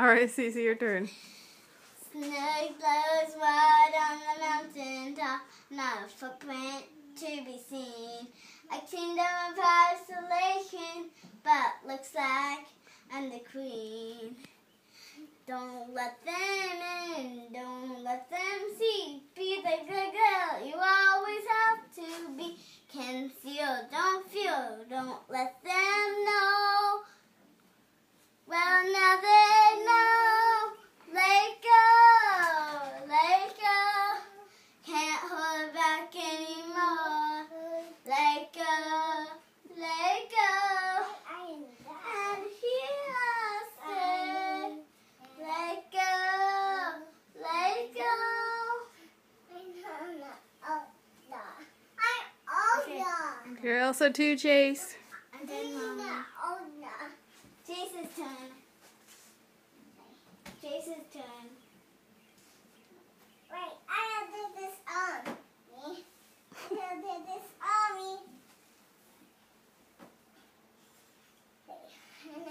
Alright, Cece, your turn. Snow glows white on the mountain top, not a footprint to be seen. A kingdom of isolation, but looks like I'm the queen. Don't let them in, don't let them see. Be the good girl you always have to be. Conceal, don't feel, don't let them know. Well, now they know. Let go, let go. Can't hold back anymore. Let go, let go. And here I stay. Let go, let go. You're Elsa too, Chase. I'm done, Mama. Chase's turn. Chase's turn. Wait, I gotta do this on me. I gotta do this on me.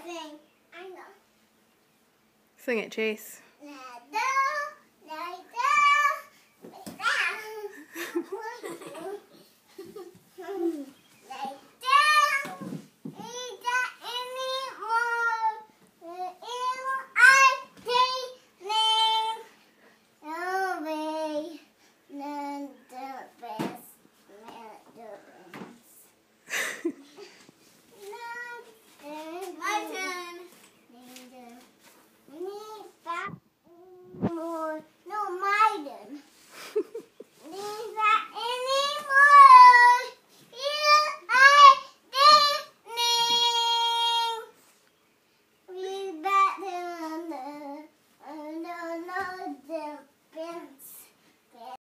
Sing. I know. Sing it, Chase.